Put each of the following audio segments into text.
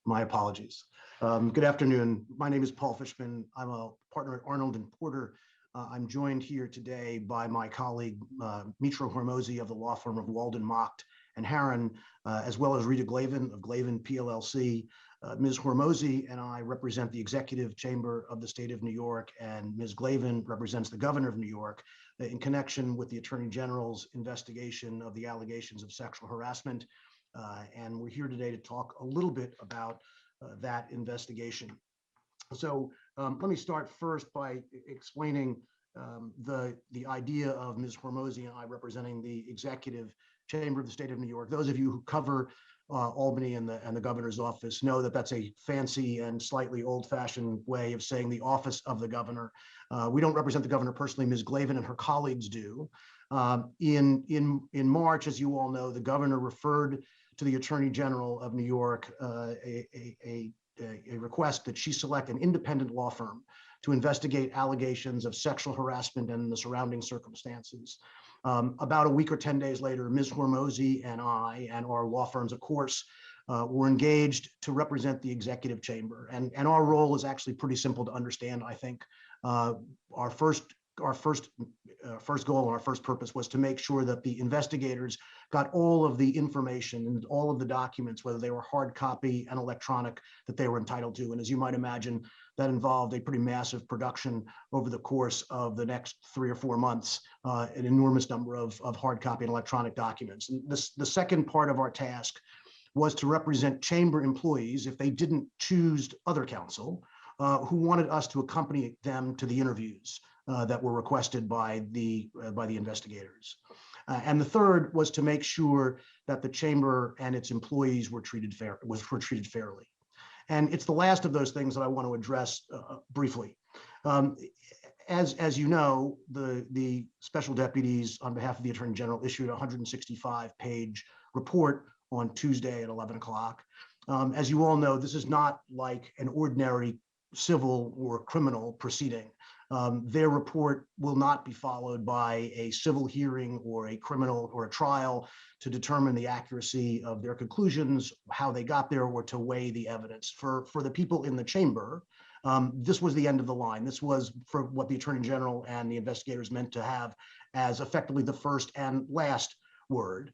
My apologies. Good afternoon. My name is Paul Fishman. I'm a partner at Arnold and Porter. I'm joined here today by my colleague, Mitra Hormozi of the law firm of Walden, Mocht, and Haran, as well as Rita Glavin of Glavin, PLLC. Ms. Hormozi and I represent the executive chamber of the state of New York, and Ms. Glavin represents the governor of New York in connection with the Attorney General's investigation of the allegations of sexual harassment. And we're here today to talk a little bit about that investigation. So let me start first by explaining the idea of Ms. Hormozi and I representing the executive chamber of the state of New York. Those of you who cover Albany and the governor's office know that that's a fancy and slightly old-fashioned way of saying the office of the governor. We don't represent the governor personally. Ms. Glavin and her colleagues do. In March, as you all know, the governor referred to the Attorney General of New York a request that she select an independent law firm to investigate allegations of sexual harassment and the surrounding circumstances. About a week or 10 days later, Ms. Hormozi and I and our law firms, of course, were engaged to represent the executive chamber. And our role is actually pretty simple to understand, I think. Our first goal and our first purpose was to make sure that the investigators got all of the information and all of the documents, whether they were hard copy and electronic, that they were entitled to. And as you might imagine, that involved a pretty massive production over the course of the next 3 or 4 months, an enormous number of hard copy and electronic documents. And the second part of our task was to represent chamber employees if they didn't choose other counsel, who wanted us to accompany them to the interviews that were requested by the investigators. And the third was to make sure that the chamber and its employees were treated fairly. And it's the last of those things that I want to address briefly. As you know, the special deputies on behalf of the Attorney General issued a 165-page report on Tuesday at 11 o'clock. As you all know, this is not like an ordinary civil or criminal proceeding. Their report will not be followed by a civil hearing or a criminal or a trial to determine the accuracy of their conclusions, how they got there, or to weigh the evidence. For the people in the chamber, this was the end of the line. This was for what the Attorney General and the investigators meant to have as effectively the first and last word.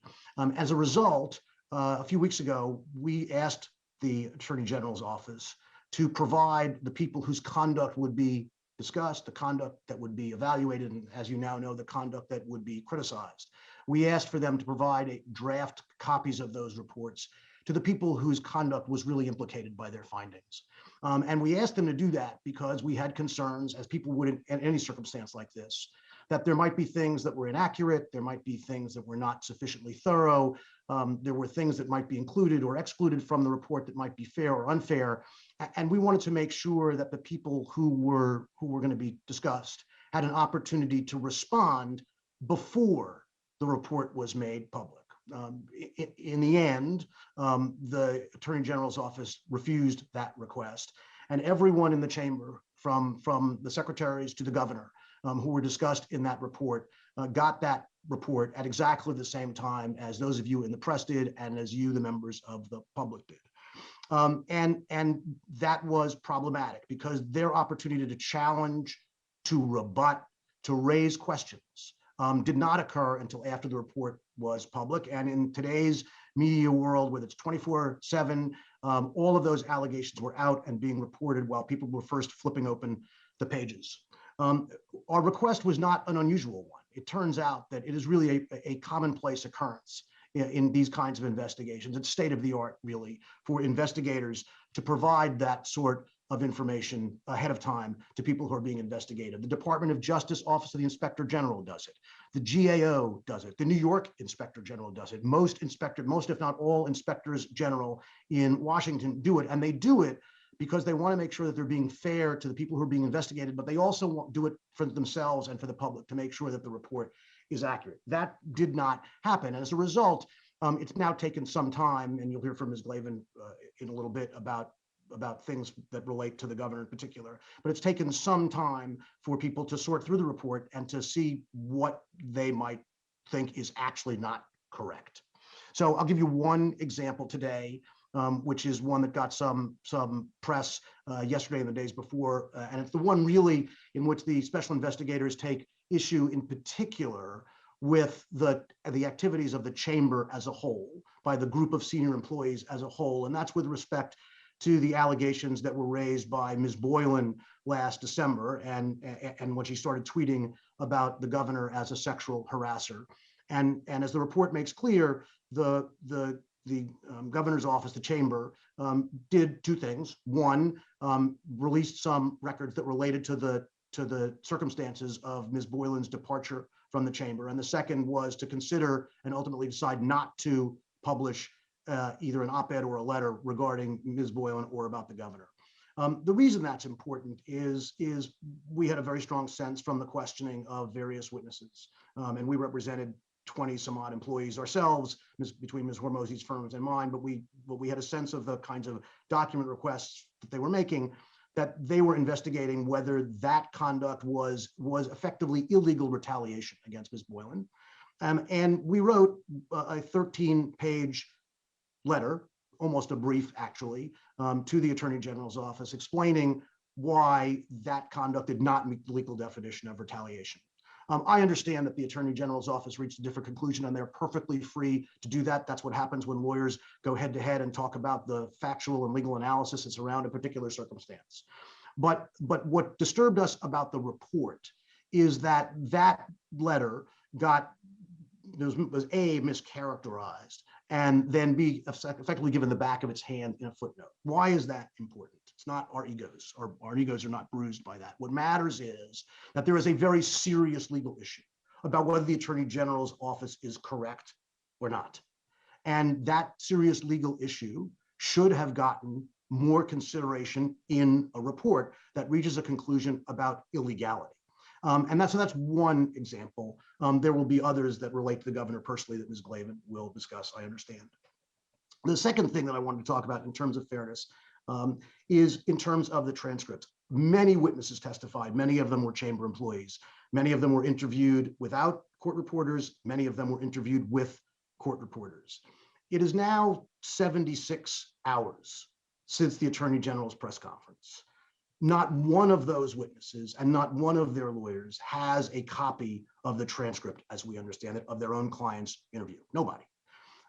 As a result, a few weeks ago, we asked the Attorney General's office to provide the people whose conduct would be discussed, the conduct that would be evaluated, and as you now know, the conduct that would be criticized. We asked for them to provide draft copies of those reports to the people whose conduct was really implicated by their findings. And we asked them to do that because we had concerns, as people would in any circumstance like this, that there might be things that were inaccurate, there might be things that were not sufficiently thorough, there were things that might be included or excluded from the report that might be fair or unfair. And we wanted to make sure that the people who were going to be discussed had an opportunity to respond before the report was made public. In the end, the Attorney General's office refused that request, and everyone in the chamber, from the secretaries to the governor, who were discussed in that report, got that report at exactly the same time as those of you in the press did and as you, the members of the public, did. And that was problematic because their opportunity to challenge, to rebut, to raise questions did not occur until after the report was public. And in today's media world, with its 24/7, all of those allegations were out and being reported while people were first flipping open the pages. Our request was not an unusual one. It turns out that it is really a commonplace occurrence in these kinds of investigations. It's state of the art, really, for investigators to provide that sort of information ahead of time to people who are being investigated. The Department of Justice Office of the Inspector General does it. The GAO does it. The New York Inspector General does it. Most if not all inspectors general in Washington do it, and they do it because they want to make sure that they're being fair to the people who are being investigated, but they also do it for themselves and for the public to make sure that the report is accurate. That did not happen. And as a result, it's now taken some time, and you'll hear from Ms. Glavin in a little bit about things that relate to the governor in particular, but it's taken some time for people to sort through the report and to see what they might think is actually not correct. So I'll give you one example today which is one that got some press yesterday and the days before. And it's the one really in which the special investigators take issue in particular with the activities of the chamber as a whole, by the group of senior employees as a whole. And that's with respect to the allegations that were raised by Ms. Boylan last December, and when she started tweeting about the governor as a sexual harasser. And as the report makes clear, the governor's office, the chamber, did two things. One, released some records that related to the circumstances of Ms. Boylan's departure from the chamber. And the second was to consider and ultimately decide not to publish either an op-ed or a letter regarding Ms. Boylan or about the governor. The reason that's important is we had a very strong sense from the questioning of various witnesses, and we represented 20 some odd employees ourselves between Ms. Hormozi's firms and mine, but we had a sense of the kinds of document requests that they were making, that they were investigating whether that conduct was effectively illegal retaliation against Ms. Boylan. And we wrote a 13-page letter, almost a brief actually, to the Attorney General's office explaining why that conduct did not meet the legal definition of retaliation. I understand that the Attorney General's office reached a different conclusion, and they're perfectly free to do that. That's what happens when lawyers go head to head and talk about the factual and legal analysis that's around a particular circumstance. But what disturbed us about the report is that that letter was A, mischaracterized, and then B, effectively given the back of its hand in a footnote. Why is that important? It's not our egos, or our egos are not bruised by that. What matters is that there is a very serious legal issue about whether the Attorney General's office is correct or not. And that serious legal issue should have gotten more consideration in a report that reaches a conclusion about illegality. And that's one example. There will be others that relate to the governor personally that Ms. Glavin will discuss, I understand. The second thing that I wanted to talk about in terms of fairness is in terms of the transcripts. Many witnesses testified. Many of them were chamber employees. Many of them were interviewed without court reporters. Many of them were interviewed with court reporters. It is now 76 hours since the Attorney General's press conference. Not one of those witnesses and not one of their lawyers has a copy of the transcript, as we understand it, of their own client's interview. Nobody.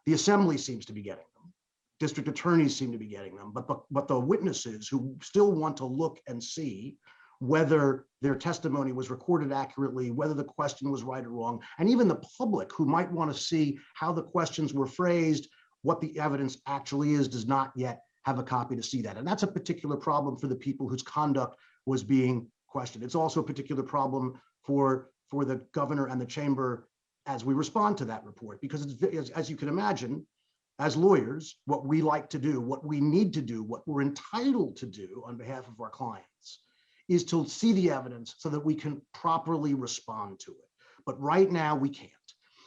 The assembly seems to be getting them. District attorneys seem to be getting them, but the witnesses who still want to look and see whether their testimony was recorded accurately, whether the question was right or wrong, and even the public who might want to see how the questions were phrased, what the evidence actually is, does not yet have a copy to see that. And that's a particular problem for the people whose conduct was being questioned. It's also a particular problem for the governor and the chamber as we respond to that report, because it's, as you can imagine, as lawyers, what we like to do, what we need to do, what we're entitled to do on behalf of our clients is to see the evidence so that we can properly respond to it. But right now we can't.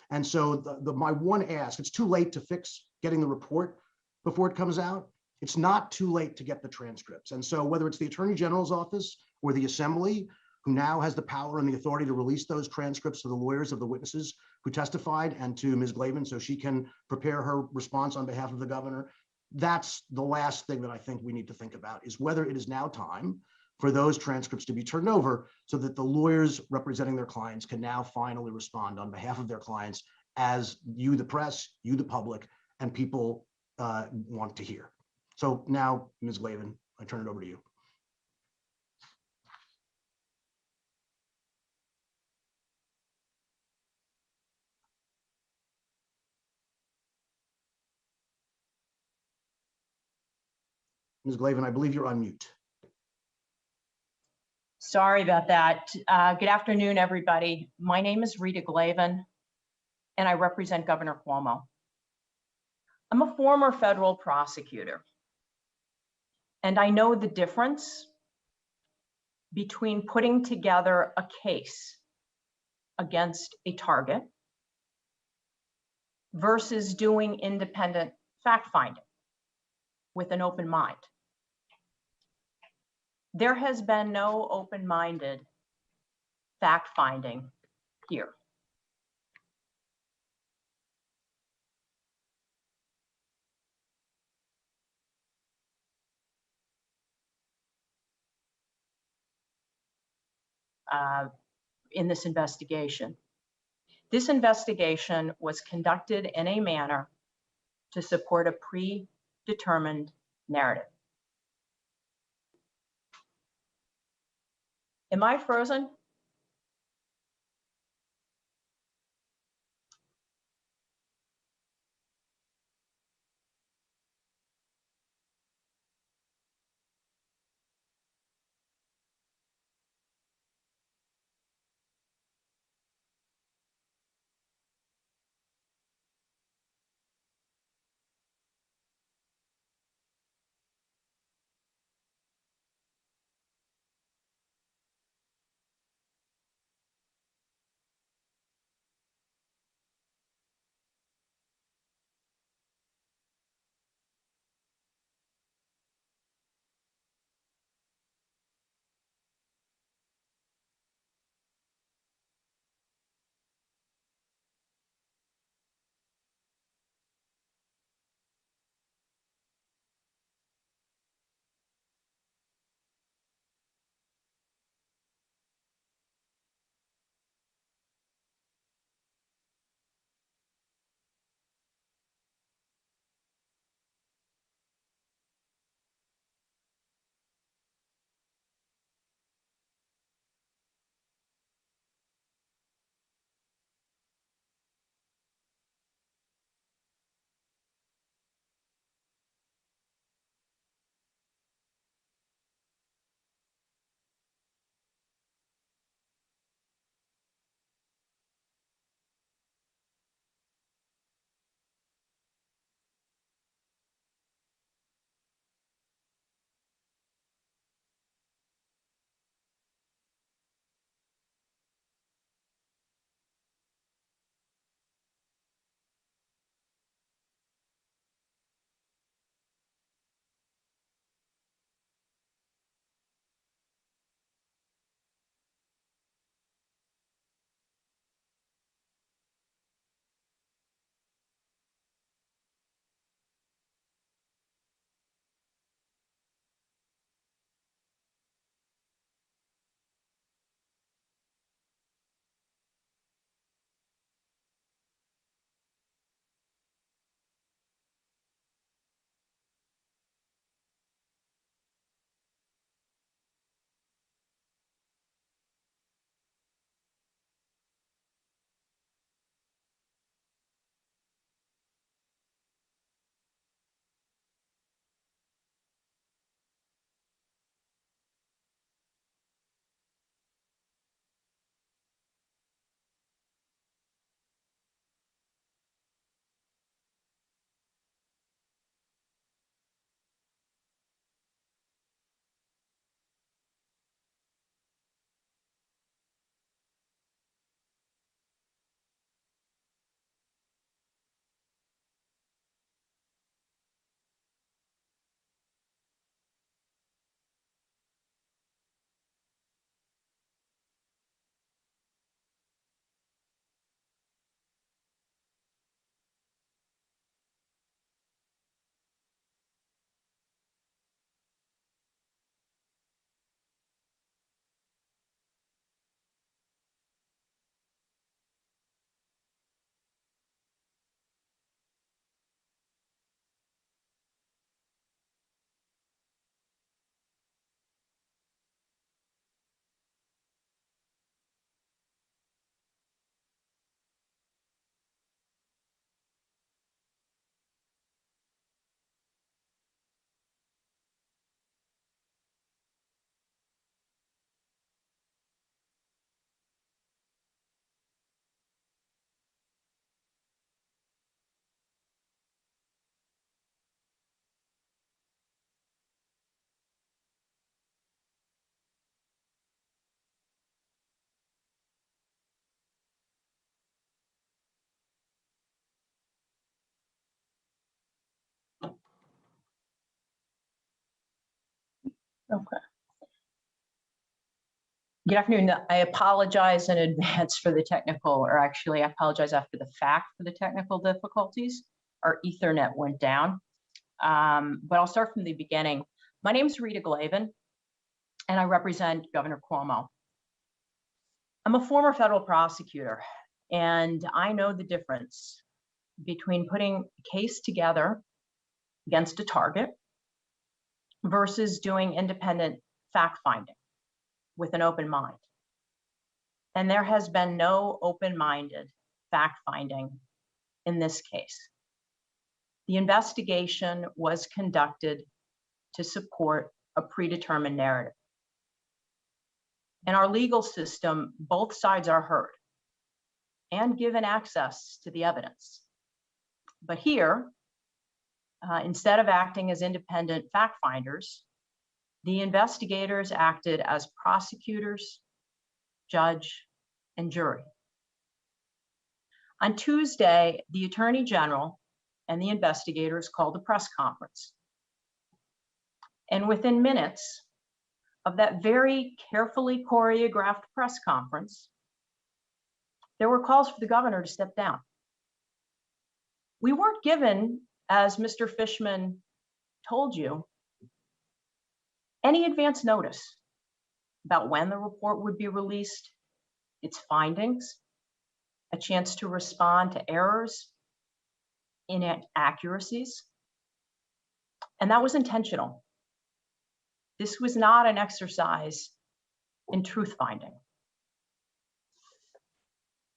And so my one ask, it's too late to fix getting the report before it comes out. It's not too late to get the transcripts. And so whether it's the Attorney General's office or the Assembly, who now has the power and the authority to release those transcripts to the lawyers of the witnesses who testified and to Ms. Glavin so she can prepare her response on behalf of the governor, that's the last thing that I think we need to think about, is whether it is now time for those transcripts to be turned over so that the lawyers representing their clients can now finally respond on behalf of their clients as you, the press, you, the public, and people want to hear. So now, Ms. Glavin, I turn it over to you. Ms. Glavin, I believe you're on mute. Sorry about that. Good afternoon, everybody. My name is Rita Glavin, and I represent Governor Cuomo. I'm a former federal prosecutor, and I know the difference between putting together a case against a target versus doing independent fact-finding with an open mind. There has been no open-minded fact-finding here. in this investigation. This investigation was conducted in a manner to support a predetermined narrative. Am I frozen? Okay. Good afternoon. I apologize in advance for the technical, or actually I apologize after the fact for the technical difficulties. Our Ethernet went down, but I'll start from the beginning. My name is Rita Glavin, and I represent Governor Cuomo. I'm a former federal prosecutor, and I know the difference between putting a case together against a target versus doing independent fact-finding with an open mind. And there has been no open-minded fact-finding in this case. The investigation was conducted to support a predetermined narrative. In our legal system, both sides are heard and given access to the evidence. But here, instead of acting as independent fact-finders, the investigators acted as prosecutors, judge, and jury. On Tuesday, the Attorney General and the investigators called a press conference. And within minutes of that very carefully choreographed press conference, there were calls for the governor to step down. We weren't given, as Mr. Fishman told you, any advance notice about when the report would be released, its findings, a chance to respond to errors, inaccuracies, and that was intentional. This was not an exercise in truth finding.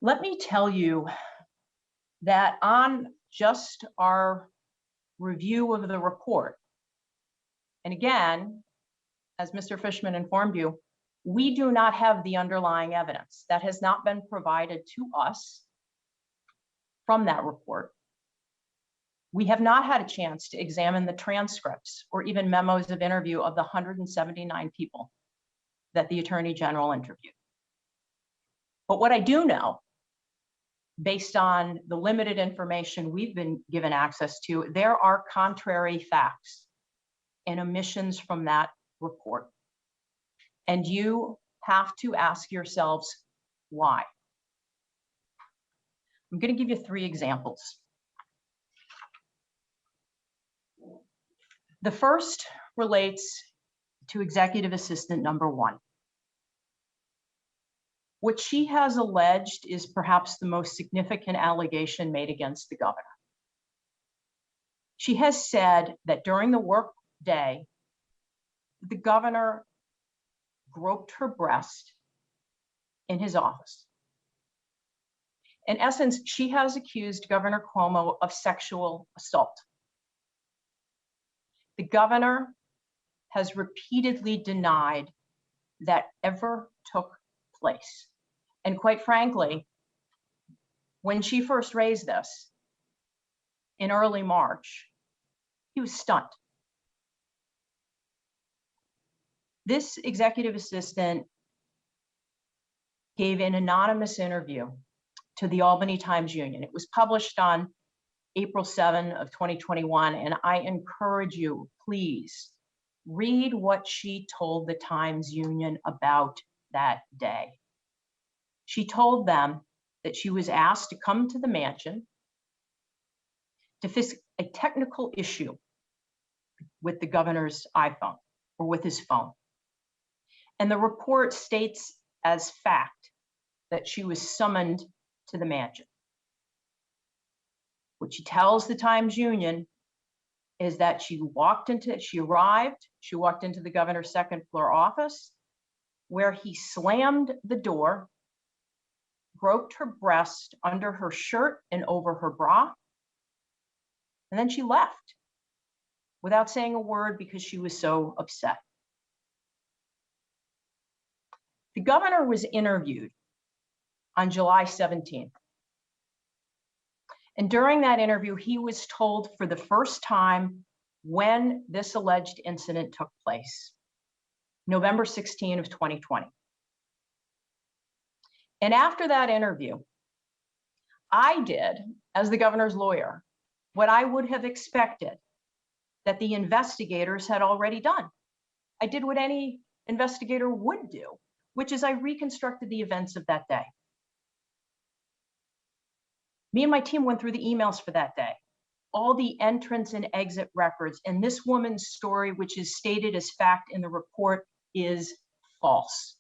Let me tell you that on just our review of the report, and again, as Mr. Fishman informed you, we do not have the underlying evidence that has not been provided to us from that report. We have not had a chance to examine the transcripts or even memos of interview of the 179 people that the Attorney General interviewed. But what I do know, based on the limited information we've been given access to, there are contrary facts and omissions from that report. And you have to ask yourselves why. I'm going to give you 3 examples. The first relates to Executive Assistant number 1. What she has alleged is perhaps the most significant allegation made against the governor. She has said that during the work day, the governor groped her breast in his office. In essence, she has accused Governor Cuomo of sexual assault. The governor has repeatedly denied that ever took place. And quite frankly, when she first raised this in early March, he was stunned. This executive assistant gave an anonymous interview to the Albany Times-Union. It was published on April 7 of 2021, and I encourage you, please read what she told the Times-Union about that day. She told them that she was asked to come to the mansion to fix a technical issue with the governor's iPhone or with his phone. And the report states as fact that she was summoned to the mansion. What she tells the Times-Union is that she walked into the governor's second floor office, where he slammed the door, groped her breast under her shirt and over her bra, and then she left without saying a word because she was so upset. The governor was interviewed on July 17th. And during that interview, he was told for the first time when this alleged incident took place, November 16 of 2020. And after that interview, I did, as the governor's lawyer, what I would have expected that the investigators had already done. I did what any investigator would do, which is I reconstructed the events of that day. Me and my team went through the emails for that day, all the entrance and exit records, and this woman's story, which is stated as fact in the report, is false.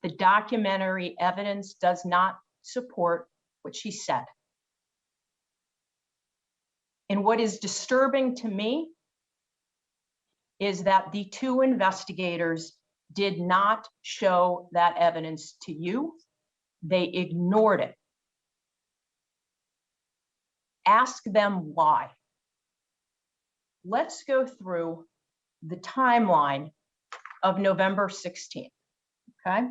The documentary evidence does not support what she said. And what is disturbing to me is that the two investigators did not show that evidence to you. They ignored it. Ask them why. Let's go through the timeline of November 16th, okay?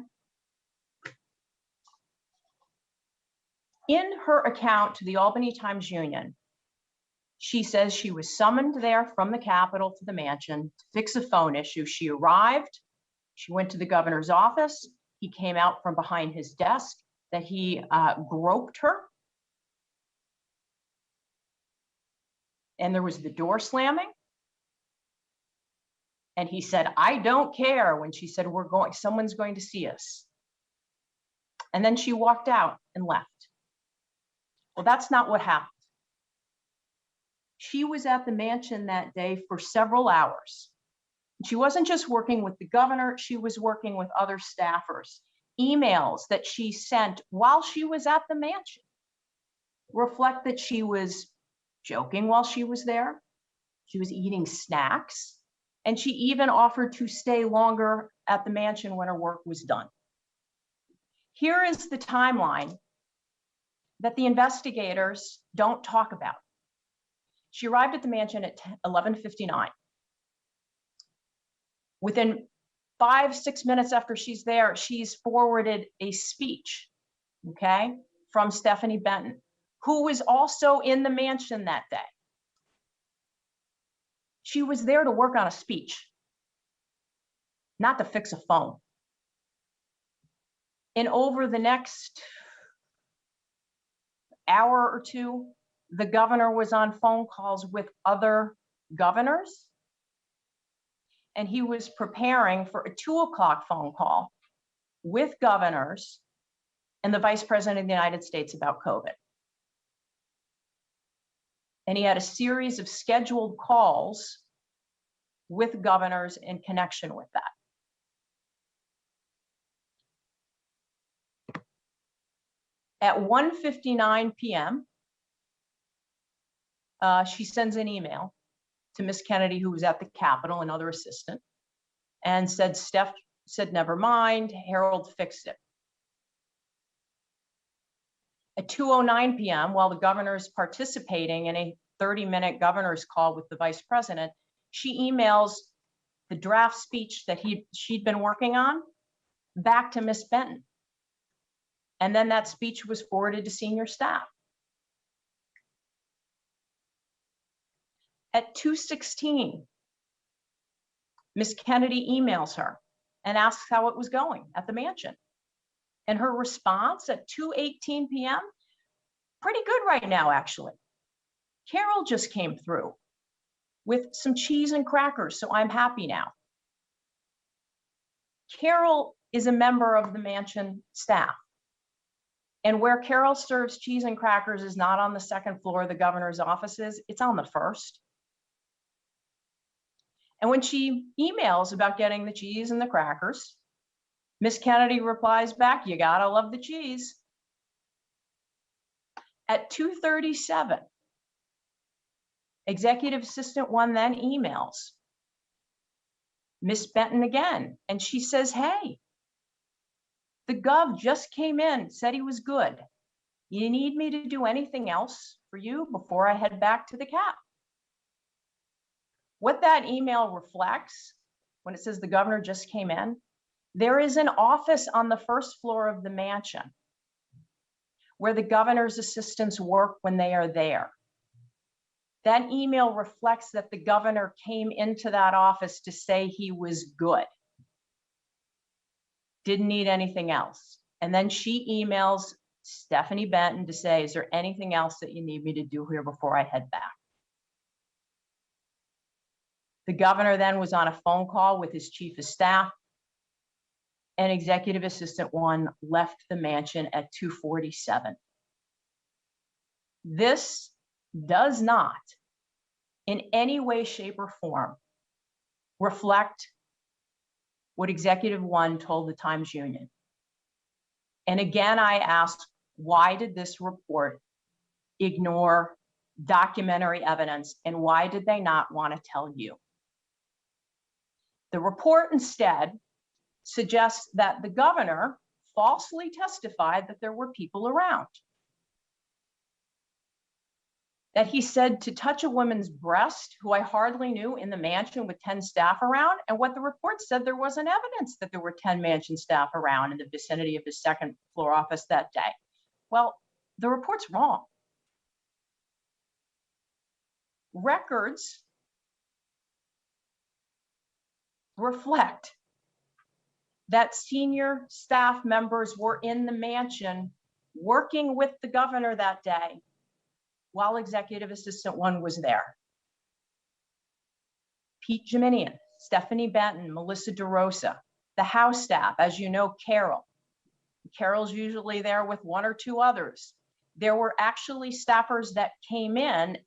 In her account to the Albany Times-Union, she says she was summoned there from the Capitol to the mansion to fix a phone issue. She arrived, she went to the governor's office, he came out from behind his desk, that he groped her, and there was the door slamming. And he said, "I don't care," when she said, someone's going to see us. And then she walked out and left. Well, that's not what happened. She was at the mansion that day for several hours. She wasn't just working with the governor, she was working with other staffers. Emails that she sent while she was at the mansion reflect that she was joking while she was there. She was eating snacks, and she even offered to stay longer at the mansion when her work was done. Here is the timeline that the investigators don't talk about. She arrived at the mansion at 11:59. Within 5-6 minutes after she's there, she's forwarded a speech, okay, from Stephanie Benton, who was also in the mansion that day. She was there to work on a speech, not to fix a phone. And over the next hour or two, the governor was on phone calls with other governors, and he was preparing for a 2 o'clock phone call with governors and the Vice President of the United States about COVID. And he had a series of scheduled calls with governors in connection with that. At 1:59 p.m., she sends an email to Miss Kennedy, who was at the Capitol, another assistant, and said, Steph said, never mind, Harold fixed it. At 2:09 p.m., while the governor is participating in a 30-minute governor's call with the vice president, she emails the draft speech that she'd been working on back to Miss Benton. And then that speech was forwarded to senior staff. At 2:16, Miss Kennedy emails her and asks how it was going at the mansion. And her response at 2:18 p.m., pretty good right now, actually. Carol just came through with some cheese and crackers, so I'm happy now. Carol is a member of the mansion staff. And where Carol serves cheese and crackers is not on the second floor of the governor's offices, it's on the first. And when she emails about getting the cheese and the crackers, Miss Kennedy replies back, you gotta love the cheese. At 2:37, Executive Assistant 1 then emails Miss Benton again, and she says, hey, the gov just came in, said he was good. You need me to do anything else for you before I head back to the Cap? What that email reflects, when it says the governor just came in, there is an office on the first floor of the mansion where the governor's assistants work when they are there. That email reflects that the governor came into that office to say he was good. Didn't need anything else. And then she emails Stephanie Benton to say, is there anything else that you need me to do here before I head back? The governor then was on a phone call with his chief of staff, and Executive Assistant 1 left the mansion at 2:47. This does not in any way, shape, or form reflect what Executive 1 told the Times-Union. And again, I asked, why did this report ignore documentary evidence, and why did they not want to tell you? The report instead suggests that the governor falsely testified that there were people around, that he said to touch a woman's breast, who I hardly knew, in the mansion with 10 staff around. And what the report said, there wasn't evidence that there were 10 mansion staff around in the vicinity of his second floor office that day. Well, the report's wrong. Records reflect that senior staff members were in the mansion working with the governor that day while Executive Assistant 1 was there. Pete Jiminian, Stephanie Benton, Melissa DeRosa, the house staff, as you know, Carol. Carol's usually there with 1 or 2 others. There were actually staffers that came in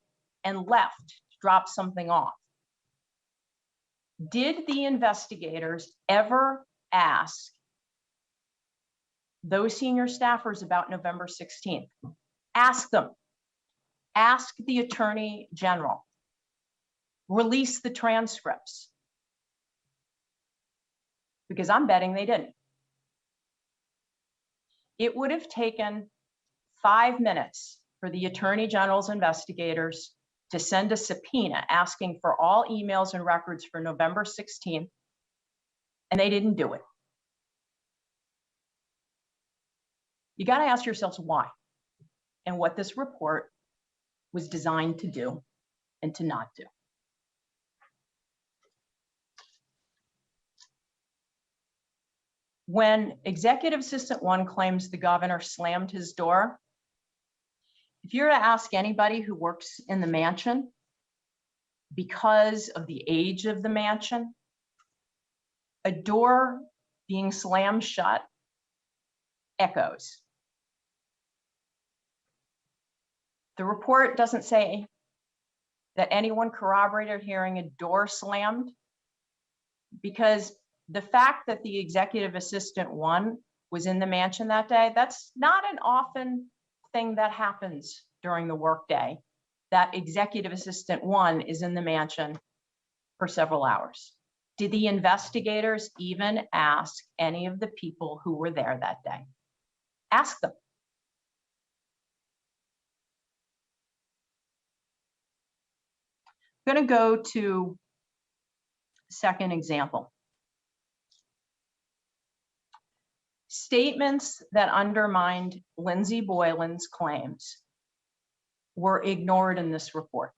and left to drop something off. Did the investigators ever ask those senior staffers about November 16th? Ask them. Ask the Attorney General. Release the transcripts. Because I'm betting they didn't. It would have taken 5 minutes for the Attorney General's investigators to send a subpoena asking for all emails and records for November 16th, and they didn't do it. You got to ask yourselves why and what this report was designed to do and to not do. When Executive Assistant 1 claims the governor slammed his door, if you're to ask anybody who works in the mansion, because of the age of the mansion, a door being slammed shut echoes. The report doesn't say that anyone corroborated hearing a door slammed, because the fact that the Executive Assistant 1 was in the mansion that day, that's not an often thing that happens during the workday, that Executive Assistant 1 is in the mansion for several hours. Did the investigators even ask any of the people who were there that day? Ask them. I'm going to go to second example. Statements that undermined Lindsay Boylan's claims were ignored in this report.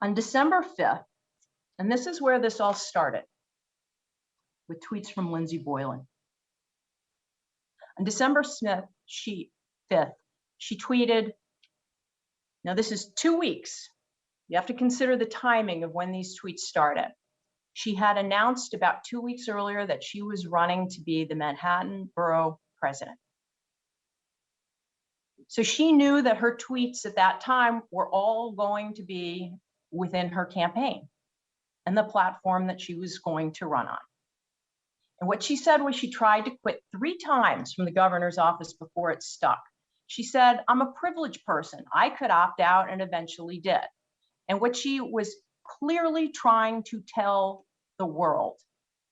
On December 5th, and this is where this all started, with tweets from Lindsay Boylan. On December 5th, she tweeted, now this is 2 weeks. You have to consider the timing of when these tweets started. She had announced about 2 weeks earlier that she was running to be the Manhattan Borough President. So she knew that her tweets at that time were all going to be within her campaign and the platform that she was going to run on. And what she said was she tried to quit 3 times from the governor's office before it stuck. She said, I'm a privileged person. I could opt out, and eventually did. And what she was clearly trying to tell the world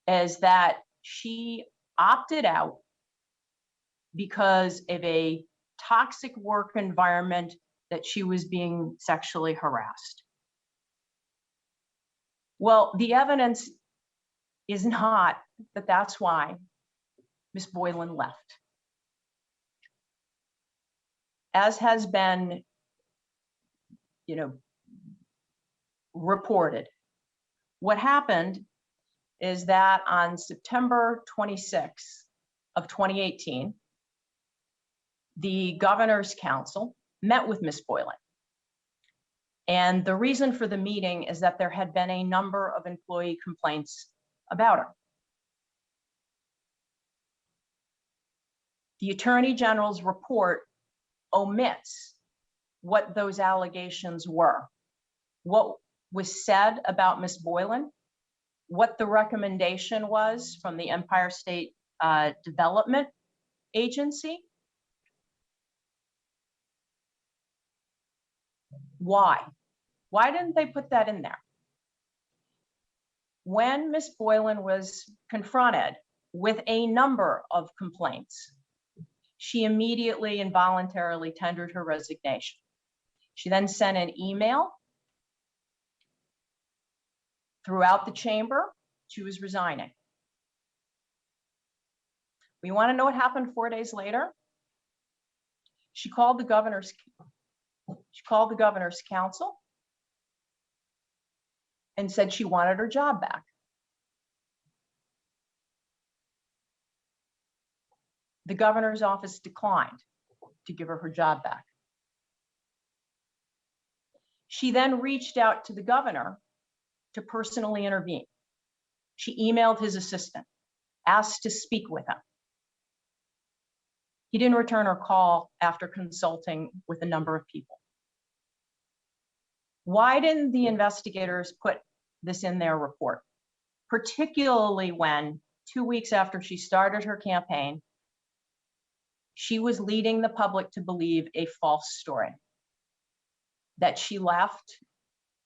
is that she opted out because of a toxic work environment, that she was being sexually harassed. Well, the evidence is not that that's why Ms. Boylan left. As has been, reported, what happened is that on September 26th of 2018, the Governor's Council met with Ms. Boylan. And the reason for the meeting is that there had been a number of employee complaints about her. The Attorney General's report omits what those allegations were. What was said about Ms. Boylan what the recommendation was from the Empire State Development Agency. Why? Why didn't they put that in there? When Ms. Boylan was confronted with a number of complaints, she immediately and voluntarily tendered her resignation. She then sent an email throughout the chamber. She was resigning. We want to know what happened 4 days later? She called the governor's council and said she wanted her job back. The governor's office declined to give her job back. She then reached out to the governor to personally intervene. She emailed his assistant, asked to speak with him. He didn't return her call after consulting with a number of people. Why didn't the investigators put this in their report? Particularly when 2 weeks after she started her campaign, she was leading the public to believe a false story, that she left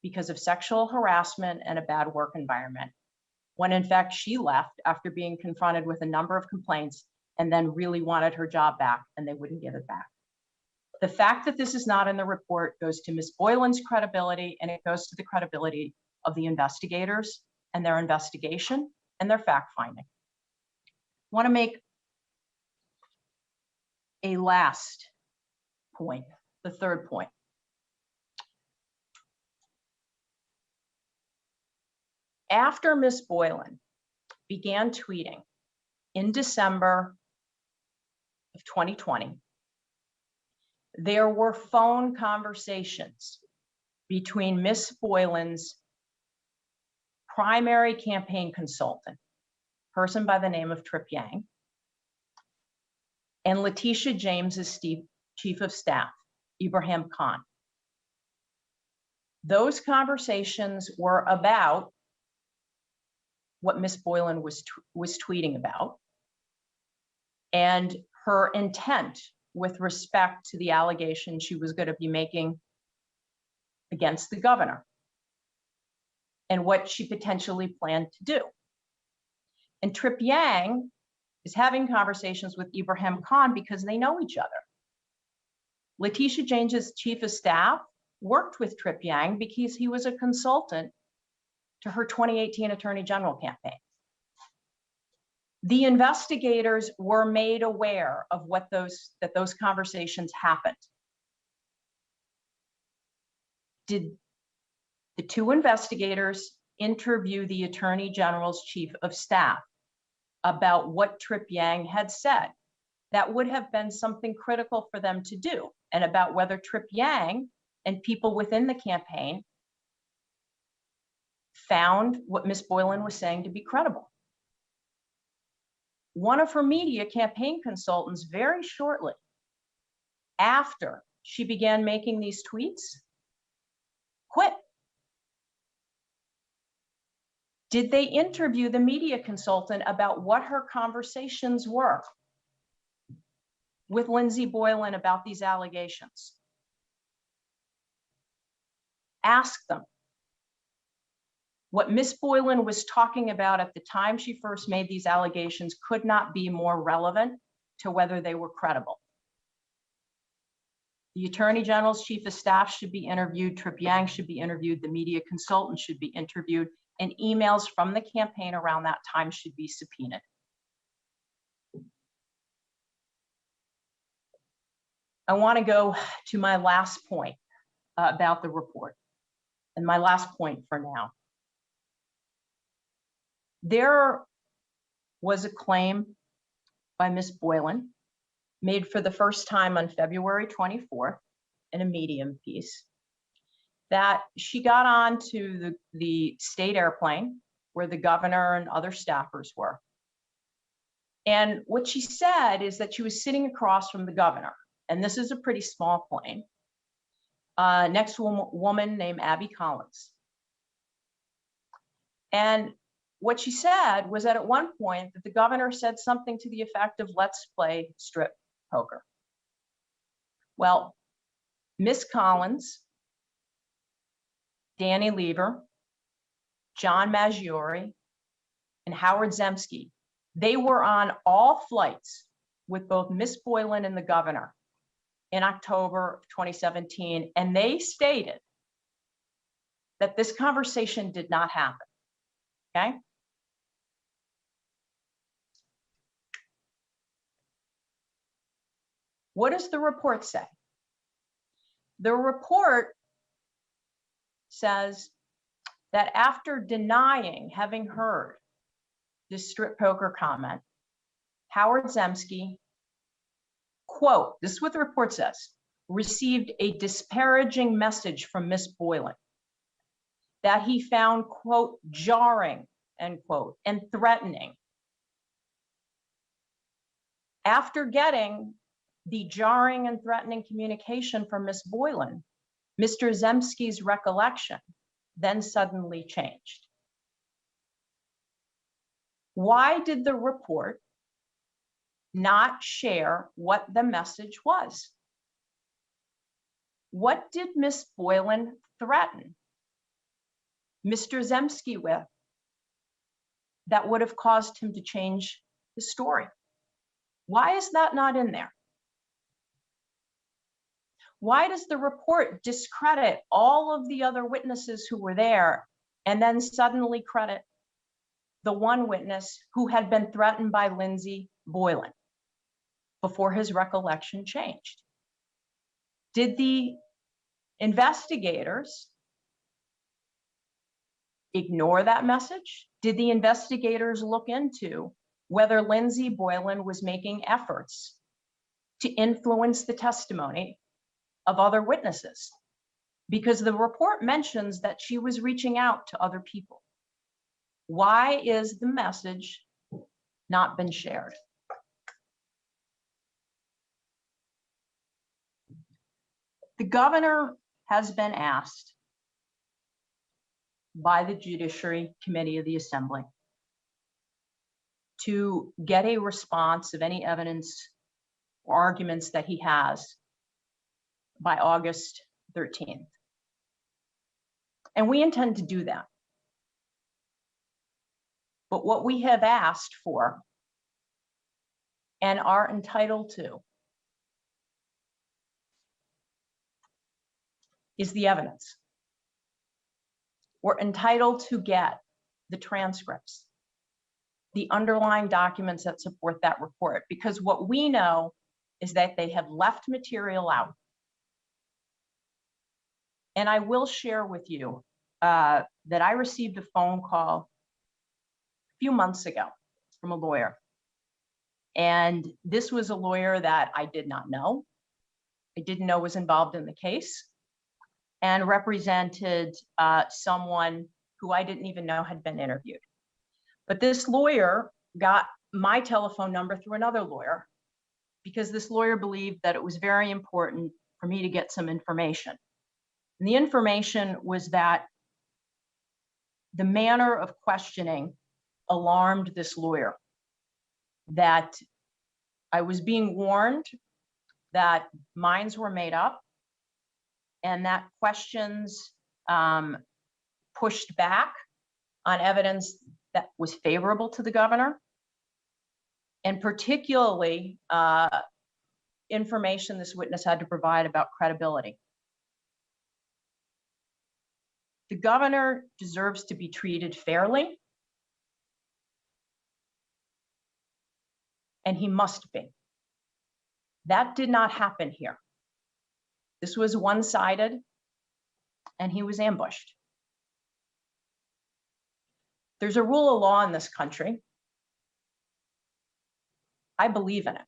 because of sexual harassment and a bad work environment, when in fact she left after being confronted with a number of complaints and then really wanted her job back and they wouldn't give it back. The fact that this is not in the report goes to Ms. Boylan's credibility, and it goes to the credibility of the investigators and their investigation and their fact finding. I want to make a last point, the third point. After Ms. Boylan began tweeting in December of 2020, there were phone conversations between Ms. Boylan's primary campaign consultant, person by the name of Trip Yang, and Letitia James's chief of staff, Ibrahim Khan. Those conversations were about what Ms. Boylan was tweeting about and her intent with respect to the allegation she was going to be making against the governor and what she potentially planned to do. And Trip Yang is having conversations with Ibrahim Khan because they know each other. Letitia James's chief of staff worked with Trip Yang because he was a consultant to her 2018 Attorney General campaign. The investigators were made aware of that those conversations happened. Did the two investigators interview the Attorney General's chief of staff about what Trip Yang had said? That would have been something critical for them to do, and about whether Trip Yang and people within the campaign found what Ms. Boylan was saying to be credible. One of her media campaign consultants, very shortly after she began making these tweets, quit. Did they interview the media consultant about what her conversations were with Lindsay Boylan about these allegations? Ask them. What Ms. Boylan was talking about at the time she first made these allegations could not be more relevant to whether they were credible. The Attorney General's chief of staff should be interviewed, Trip Yang should be interviewed, the media consultant should be interviewed, and emails from the campaign around that time should be subpoenaed. I want to go to my last point about the report, and my last point for now. There was a claim by Ms. Boylan made for the first time on February 24th in a Medium piece that she got onto the state airplane where the governor and other staffers were. And what she said is that she was sitting across from the governor, and this is a pretty small plane, next to a woman named Abby Collins. And what she said was that at one point that the governor said something to the effect of, let's play strip poker. Well, Miss Collins, Danny Lever, John Maggiore, and Howard Zemsky, they were on all flights with both Miss Boylan and the governor in October of 2017, and they stated that this conversation did not happen, okay? What does the report say? The report says that after denying having heard this strip poker comment, Howard Zemsky, quote, this is what the report says, received a disparaging message from Miss Boylan that he found, quote, jarring, end quote, and threatening. After getting the jarring and threatening communication from Miss Boylan, Mr. Zemsky's recollection then suddenly changed. Why did the report not share what the message was? What did Miss Boylan threaten Mr. Zemsky with that would have caused him to change the story? Why is that not in there? Why does the report discredit all of the other witnesses who were there and then suddenly credit the one witness who had been threatened by Lindsay Boylan before his recollection changed? Did the investigators ignore that message? Did the investigators look into whether Lindsay Boylan was making efforts to influence the testimony of other witnesses? Because the report mentions that she was reaching out to other people. Why is the message not been shared? The governor has been asked by the Judiciary Committee of the Assembly to get a response of any evidence or arguments that he has by August 13th. And we intend to do that. But what we have asked for and are entitled to is the evidence. We're entitled to get the transcripts, the underlying documents that support that report, because what we know is that they have left material out. And I will share with you that I received a phone call a few months ago from a lawyer. And this was a lawyer that I did not know. I didn't know was involved in the case and represented someone who I didn't even know had been interviewed. But this lawyer got my telephone number through another lawyer because this lawyer believed that it was very important for me to get some information. And the information was that the manner of questioning alarmed this lawyer, that I was being warned that minds were made up and that questions pushed back on evidence that was favorable to the governor, and particularly information this witness had to provide about credibility. The governor deserves to be treated fairly, and he must be. That did not happen here. This was one-sided, and he was ambushed. There's a rule of law in this country. I believe in it.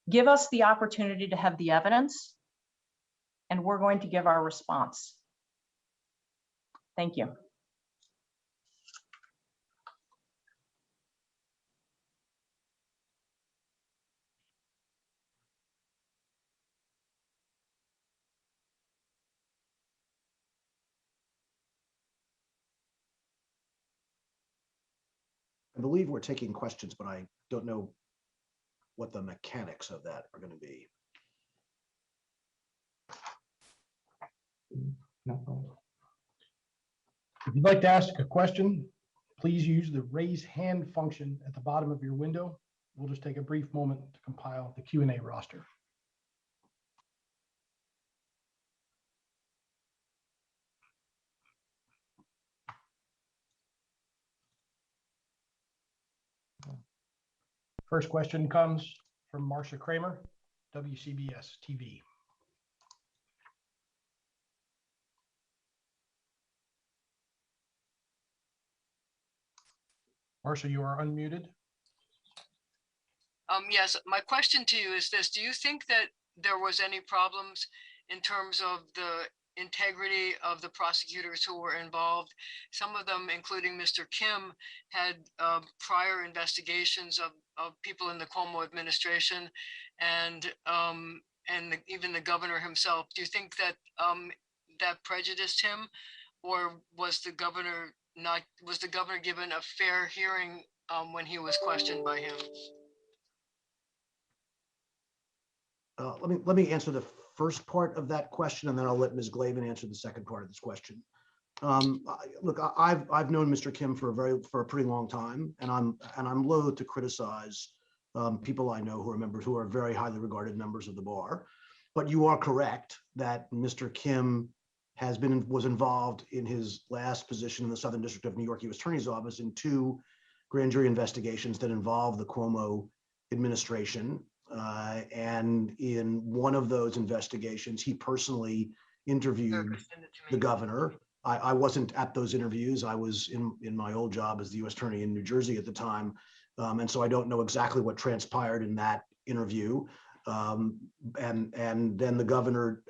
Give us the opportunity to have the evidence, and we're going to give our response. Thank you. believe we're taking questions, but I don't know what the mechanics of that are going to be. If you'd like to ask a question, please use the raise hand function at the bottom of your window. We'll just take a brief moment to compile the Q&A roster. First question comes from Marcia Kramer, WCBS TV. Marcia, you are unmuted. Yes, my question to you is this: do you think that there was any problems in terms of the integrity of the prosecutors who were involved? Some of them, including Mr. Kim, had prior investigations of people in the Cuomo administration, and even the governor himself. Do you think that that prejudiced him, or was the governor given a fair hearing when he was questioned by him? Let me answer the first part of that question, and then I'll let Ms. Glavin answer the second part of this question. Look, I've known Mr. Kim for a pretty long time, and I'm loath to criticize people I know who are very highly regarded members of the bar. But you are correct that Mr. Kim was involved in his last position in the Southern District of New York U.S. Attorney's Office in 2 grand jury investigations that involved the Cuomo administration. And in one of those investigations, he personally interviewed the governor. I wasn't at those interviews. I was in my old job as the U.S. Attorney in New Jersey at the time. And so I don't know exactly what transpired in that interview. And then the governor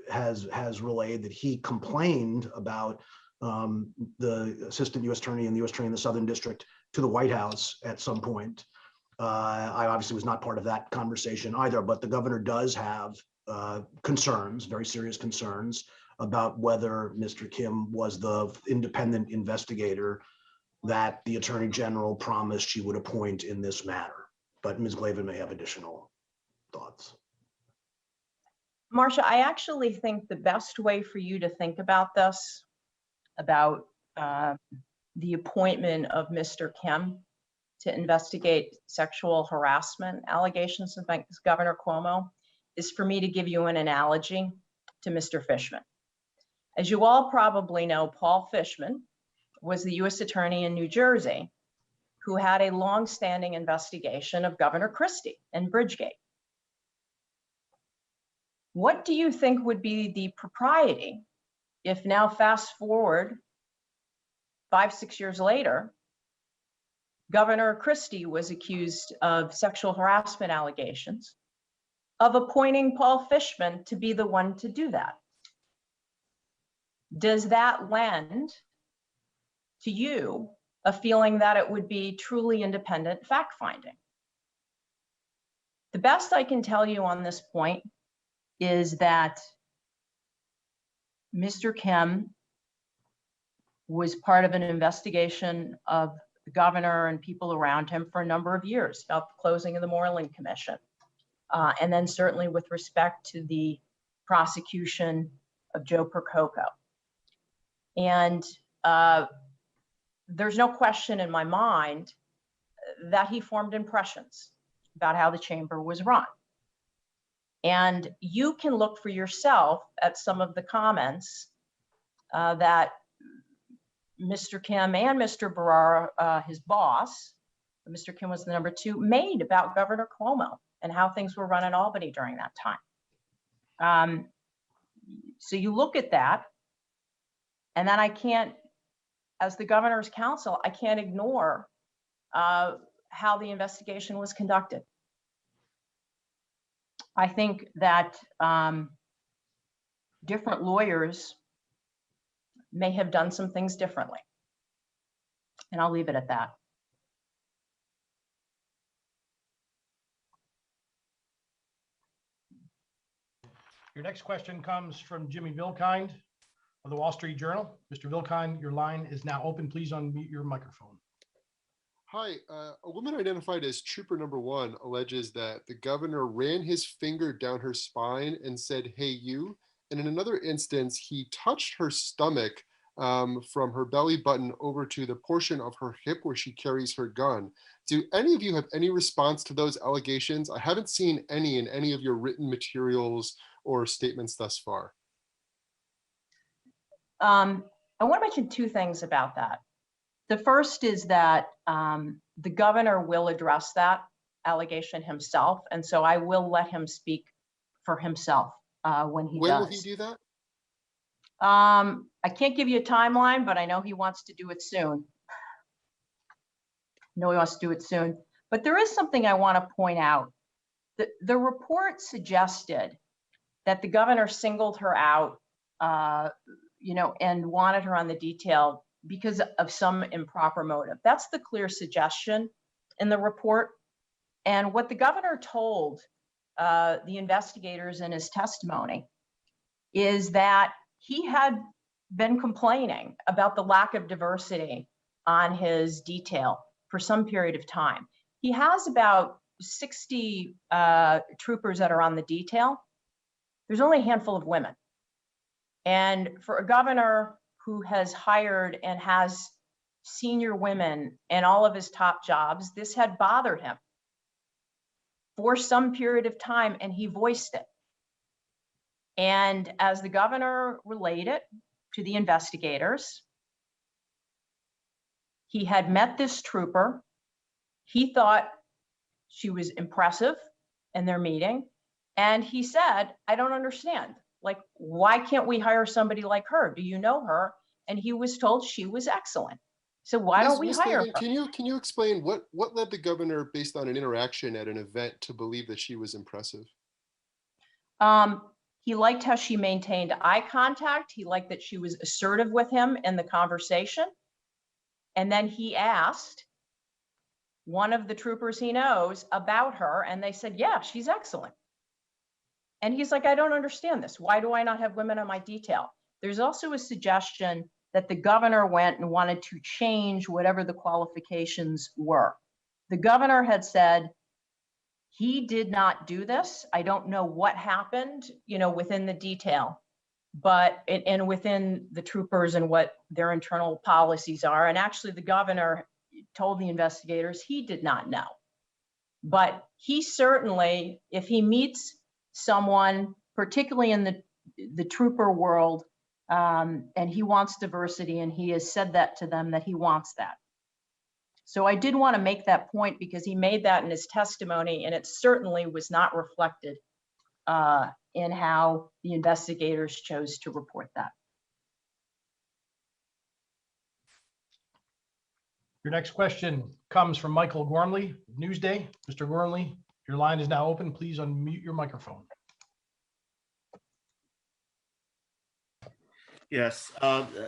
has relayed that he complained about the assistant U.S. Attorney and the U.S. Attorney in the Southern District to the White House at some point. I obviously was not part of that conversation either, but the governor does have concerns, very serious concerns, about whether Mr. Kim was the independent investigator that the Attorney General promised she would appoint in this matter. But Ms. Glavin may have additional thoughts. Marcia, I actually think the best way for you to think about this, about the appointment of Mr. Kim to investigate sexual harassment allegations against Governor Cuomo, is for me to give you an analogy to Mr. Fishman. As you all probably know, Paul Fishman was the U.S. Attorney in New Jersey who had a long-standing investigation of Governor Christie and Bridgegate. What do you think would be the propriety if now fast forward 5-6 years later, Governor Christie was accused of sexual harassment allegations, of appointing Paul Fishman to be the one to do that? Does that lend to you a feeling that it would be truly independent fact-finding? The best I can tell you on this point is that Mr. Kim was part of an investigation of the governor and people around him for a number of years about the closing of the Moreland Commission. And then certainly with respect to the prosecution of Joe Percoco. And there's no question in my mind that he formed impressions about how the chamber was run. And you can look for yourself at some of the comments that Mr. Kim and Mr. Barara, his boss, Mr. Kim was the number 2, made about Governor Cuomo and how things were run in Albany during that time. So you look at that, and then I can't, as the governor's counsel, I can't ignore how the investigation was conducted. I think that different lawyers may have done some things differently. And I'll leave it at that. Your next question comes from Jimmy Vilkind of the Wall Street Journal. Mr. Vilkind, your line is now open. Please unmute your microphone. Hi, a woman identified as Trooper Number 1 alleges that the governor ran his finger down her spine and said, "Hey, you." And in another instance, he touched her stomach from her belly button over to the portion of her hip where she carries her gun. Do any of you have any response to those allegations? I haven't seen any in any of your written materials or statements thus far. I want to mention two things about that. The first is that the governor will address that allegation himself, and so I will let him speak for himself when he does. When will he do that? I can't give you a timeline, but I know he wants to do it soon. But there is something I want to point out. The report suggested that the governor singled her out, and wanted her on the detail because of some improper motive. That's the clear suggestion in the report. And what the governor told the investigators in his testimony is that he had been complaining about the lack of diversity on his detail for some period of time. He has about 60 troopers that are on the detail. There's only a handful of women. And for a governor who has hired and has senior women in all of his top jobs, this had bothered him for some period of time, and he voiced it. And as the governor relayed it to the investigators, he had met this trooper. He thought she was impressive in their meeting. And he said, "I don't understand. Like, why can't we hire somebody like her? Do you know her?" And he was told she was excellent. So why don't we hire her? Can you explain what led the governor, based on an interaction at an event, to believe that she was impressive? He liked how she maintained eye contact. He liked that she was assertive with him in the conversation. And then he asked one of the troopers he knows about her, and they said, "Yeah, she's excellent." And he's like, "I don't understand this. Why do I not have women on my detail?" There's also a suggestion that the governor went and wanted to change whatever the qualifications were. The governor had said he did not do this. I don't know what happened, within the detail, but and within the troopers and what their internal policies are. And actually, the governor told the investigators he did not know. But he certainly, if he meets someone, particularly in the trooper world, and he wants diversity, and he has said that to them, that he wants that. So I did want to make that point because he made that in his testimony, and it certainly was not reflected in how the investigators chose to report that. Your next question comes from Michael Gormley, Newsday. Mr. Gormley, your line is now open. Please unmute your microphone. Yes,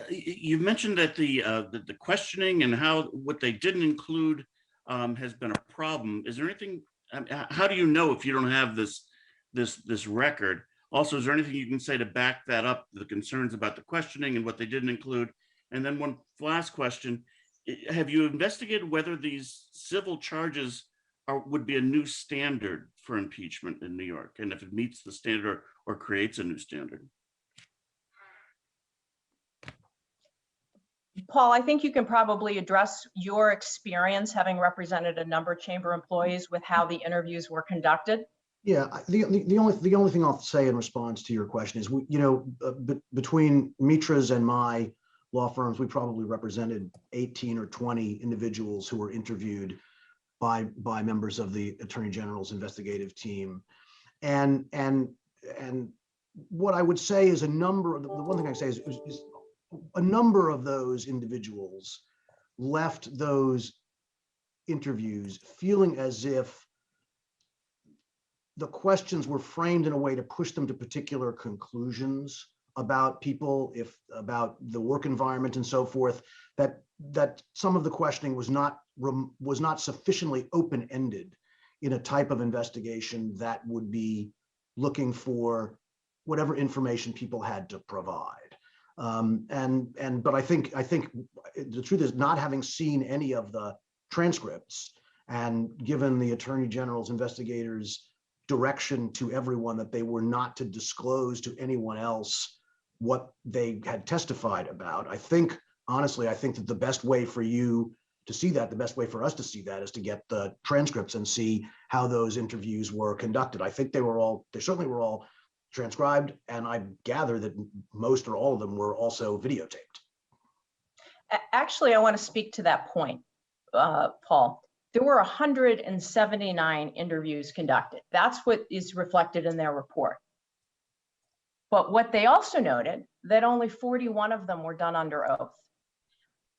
you mentioned that the questioning and what they didn't include has been a problem. Is there anything? How do you know if you don't have this record? Also, is there anything you can say to back that up? The concerns about the questioning and what they didn't include. And then one last question: have you investigated whether these civil charges would be a new standard for impeachment in New York, and if it meets the standard or creates a new standard? Paul, I think you can probably address your experience having represented a number of chamber employees with how the interviews were conducted. Yeah, the only thing I'll say in response to your question is, between Mitra's and my law firms, we probably represented 18 or 20 individuals who were interviewed by members of the Attorney General's investigative team, and what I would say is the one thing I say is a number of those individuals left those interviews feeling as if the questions were framed in a way to push them to particular conclusions about people, about the work environment and so forth, that some of the questioning was not sufficiently open-ended in a type of investigation that would be looking for whatever information people had to provide. But I think the truth is, not having seen any of the transcripts. And given the Attorney General's investigators' direction to everyone that they were not to disclose to anyone else what they had testified about, I think, honestly, I think that the best way for you to see that, the best way for us to see that, is to get the transcripts and see how those interviews were conducted. I think they certainly were all transcribed, and I gather that most or all of them were also videotaped. Actually, I want to speak to that point, Paul. There were 179 interviews conducted. That's what is reflected in their report. But what they also noted, that only 41 of them were done under oath.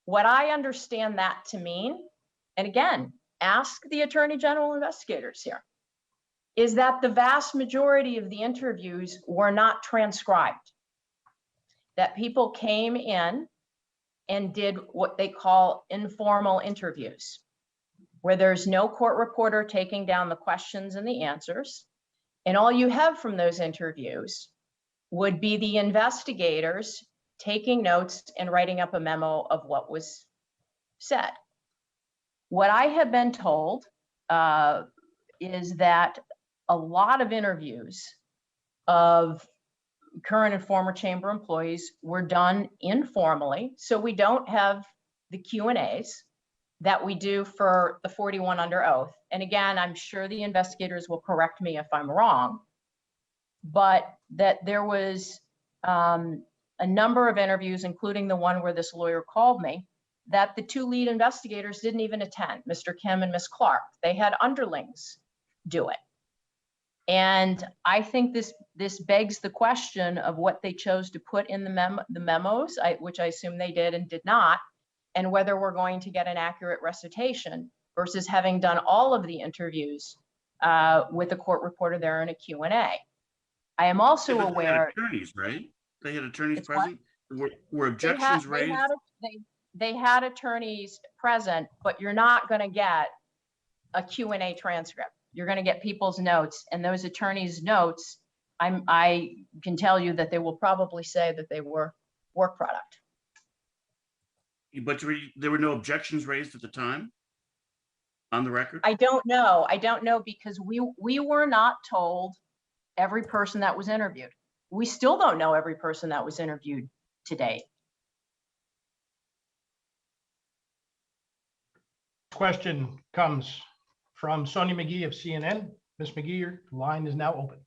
What I understand that to mean, and again, ask the Attorney General investigators here, is that the vast majority of the interviews were not transcribed. That people came in and did what they call informal interviews, where there's no court reporter taking down the questions and the answers. And all you have from those interviews would be the investigators taking notes and writing up a memo of what was said. What I have been told is that a lot of interviews of current and former chamber employees were done informally. So we don't have the Q&As that we do for the 41 under oath. And again, I'm sure the investigators will correct me if I'm wrong, but that there was a number of interviews, including the one where this lawyer called me, that the two lead investigators didn't even attend, Mr. Kim and Ms. Clark. They had underlings do it. And I think this begs the question of what they chose to put in the memos, which I assume they did and did not, and whether we're going to get an accurate recitation versus having done all of the interviews with a court reporter there in a Q&A. I am also aware. They had attorneys, right? They had attorneys It's present. Were objections raised? They had attorneys present, but you're not going to get a Q&A transcript. You're going to get people's notes, and those attorneys' notes, I can tell you that they will probably say that they were work product. But there were no objections raised at the time on the record? I don't know. I don't know, because we were not told every person that was interviewed. We still don't know every person that was interviewed to date. Question comes from Sonia McGee of CNN. Ms. McGee, your line is now open.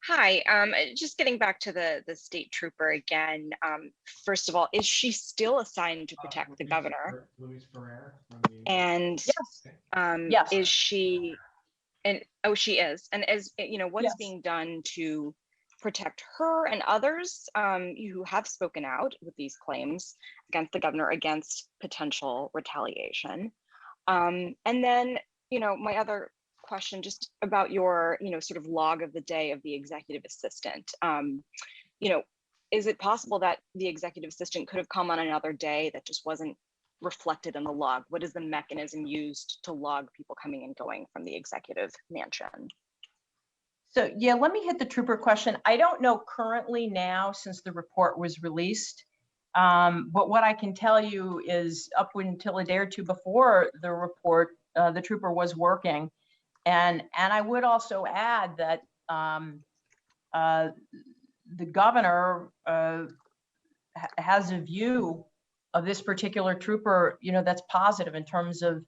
Hi, just getting back to the state trooper again. First of all, is she still assigned to protect the governor? And Yes. Is she, and oh, she is. And as you know, what is being done to protect her and others who have spoken out with these claims against the governor against potential retaliation? And then, my other question just about your, sort of log of the day of the executive assistant. Is it possible that the executive assistant could have come on another day that just wasn't reflected in the log? What is the mechanism used to log people coming and going from the executive mansion? So yeah, let me hit the trooper question. I don't know currently now, since the report was released, but what I can tell you is up until a day or two before the report, the trooper was working. And I would also add that the governor has a view of this particular trooper, that's positive in terms of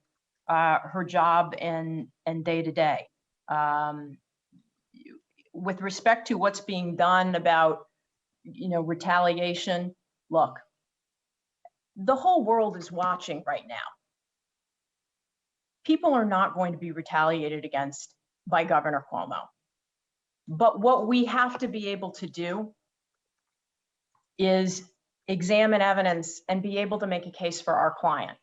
her job and day to day. With respect to what's being done about, retaliation, look, the whole world is watching right now. People are not going to be retaliated against by Governor Cuomo. But what we have to be able to do is examine evidence and be able to make a case for our client.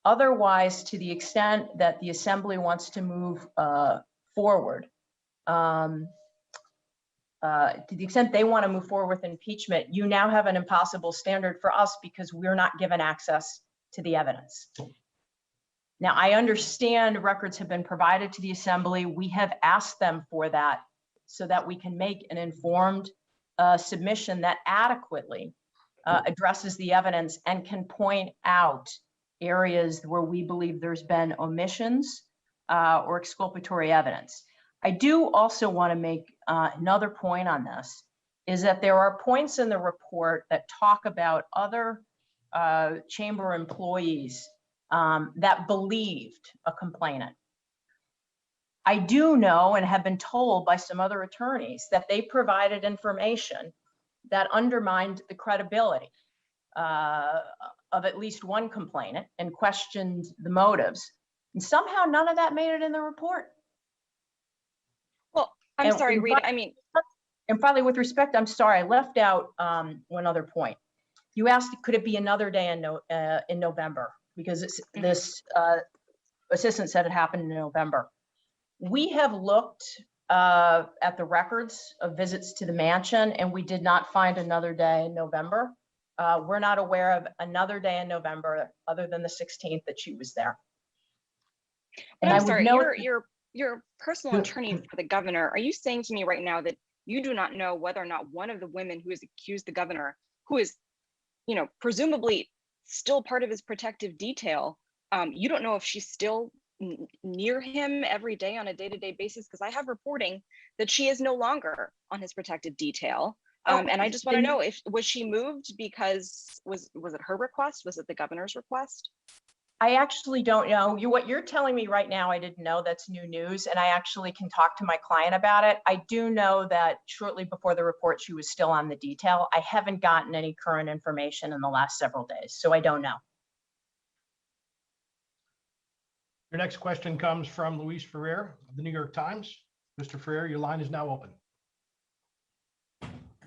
Otherwise, to the extent that the assembly wants to move forward, to the extent they want to move forward with impeachment, you now have an impossible standard for us because we're not given access to the evidence. Now, I understand records have been provided to the assembly. We have asked them for that so that we can make an informed submission that adequately addresses the evidence and can point out areas where we believe there's been omissions or exculpatory evidence. I do also want to make another point on this, is that there are points in the report that talk about other chamber employees that believed a complainant. I do know and have been told by some other attorneys that they provided information that undermined the credibility of at least one complainant and questioned the motives. And somehow none of that made it in the report. Well, I'm sorry, Rita, I mean. And finally, with respect, I'm sorry, I left out one other point. You asked, could it be another day in November? Because this assistant said it happened in November. We have looked at the records of visits to the mansion, and we did not find another day in November. We're not aware of another day in November other than the 16th that she was there. And I'm sorry, your personal attorney for the governor, are you saying to me right now that you do not know whether or not one of the women who has accused the governor, who is, presumably still part of his protective detail, you don't know if she's still near him every day on a day-to-day basis? Because I have reporting that she is no longer on his protective detail. And I just want to know, was she moved because, was it her request? Was it the governor's request? I actually don't know. What you're telling me right now, I didn't know. That's new news, and I actually can talk to my client about it. I do know that shortly before the report, she was still on the detail. I haven't gotten any current information in the last several days, so I don't know. Your next question comes from Luis Ferrer of the New York Times. Mr. Ferrer, your line is now open.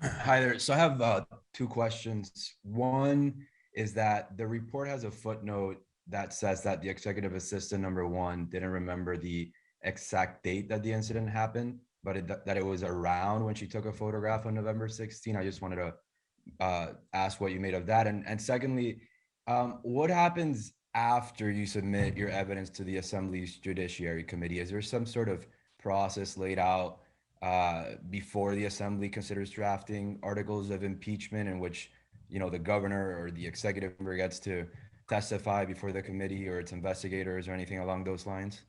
Hi there. So I have two questions. One is that the report has a footnote that says that the executive assistant #1 didn't remember the exact date that the incident happened, but that it was around when she took a photograph on November 16. I just wanted to ask what you made of that. And secondly, what happens after you submit your evidence to the Assembly's Judiciary Committee? Is there some sort of process laid out before the Assembly considers drafting articles of impeachment in which, the governor or the executive member gets to testify before the committee or its investigators or anything along those lines?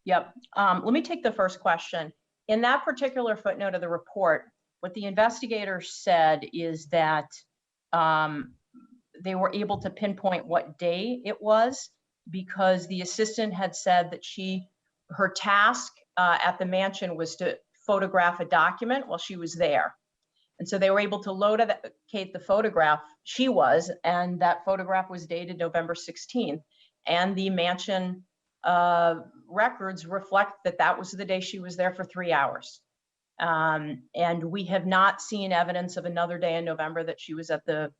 Yep. Let me take the first question. In that particular footnote of the report, what the investigators said is that they were able to pinpoint what day it was because the assistant had said that her task at the mansion was to photograph a document while she was there. And so they were able to locate the photograph and that photograph was dated November 16th. And the mansion records reflect that that was the day she was there for 3 hours. And we have not seen evidence of another day in November that she was at the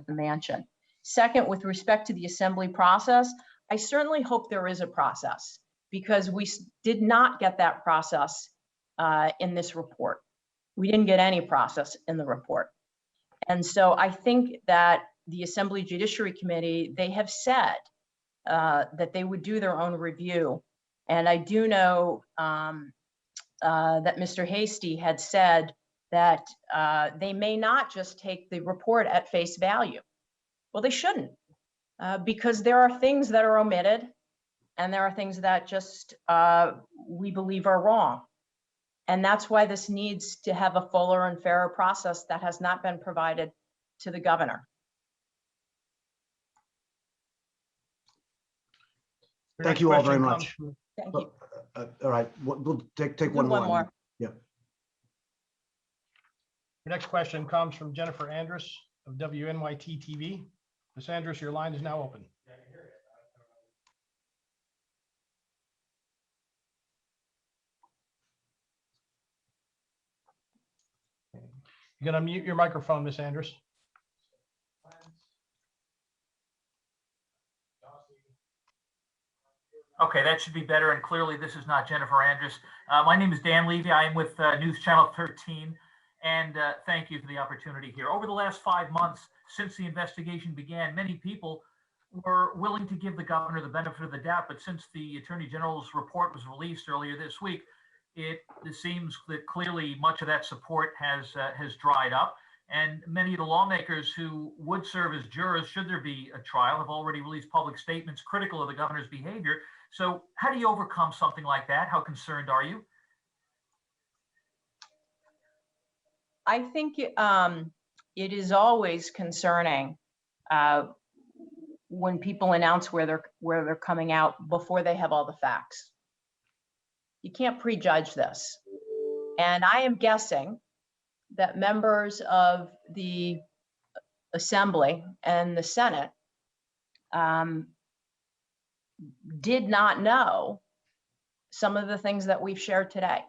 mansion. Second, with respect to the Assembly process, I certainly hope there is a process because we did not get that process in this report. We didn't get any process in the report. And so I think that the Assembly Judiciary Committee, they have said that they would do their own review. And I do know that Mr. Hastie had said that they may not just take the report at face value. Well, they shouldn't, because there are things that are omitted and there are things that just we believe are wrong. And that's why this needs to have a fuller and fairer process that has not been provided to the governor. Thank you all very much. Thank you. All right, we'll take one more. Yeah. Your next question comes from Jennifer Andrus of WNYT TV. Ms. Andrus, your line is now open. You're going to mute your microphone, Ms. Andrus. Okay, that should be better. And clearly this is not Jennifer Andrus. My name is Dan Levy. I am with News Channel 13. And thank you for the opportunity here. Over the last 5 months since the investigation began, many people were willing to give the governor the benefit of the doubt. But since the Attorney General's report was released earlier this week, it seems that clearly much of that support has dried up. And many of the lawmakers who would serve as jurors, should there be a trial, have already released public statements critical of the governor's behavior. So how do you overcome something like that? How concerned are you? I think it is always concerning when people announce where they're coming out before they have all the facts. You can't prejudge this. And I am guessing that members of the Assembly and the Senate did not know some of the things that we've shared today.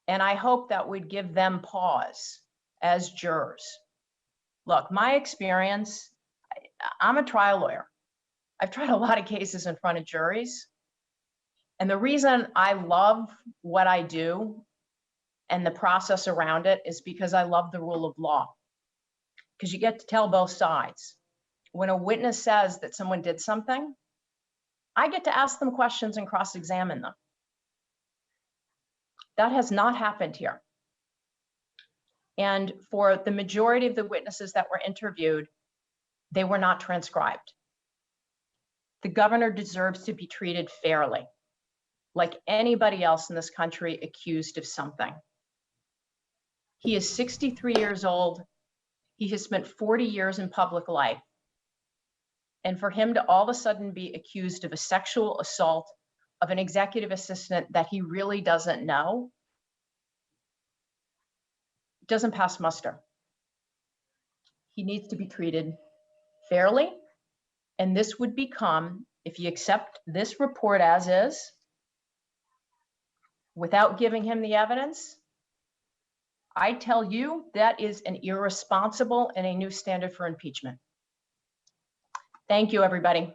And I hope that would give them pause as jurors. Look, my experience, I'm a trial lawyer. I've tried a lot of cases in front of juries. And the reason I love what I do and the process around it is because I love the rule of law. Because you get to tell both sides. When a witness says that someone did something, I get to ask them questions and cross-examine them. That has not happened here. And for the majority of the witnesses that were interviewed, they were not transcribed. The governor deserves to be treated fairly, like anybody else in this country accused of something. He is 63 years old. He has spent 40 years in public life. And for him to all of a sudden be accused of a sexual assault of an executive assistant that he really doesn't know, doesn't pass muster. He needs to be treated fairly. And this would become, if you accept this report as is, without giving him the evidence, I tell you that is an irresponsible and a new standard for impeachment. Thank you, everybody.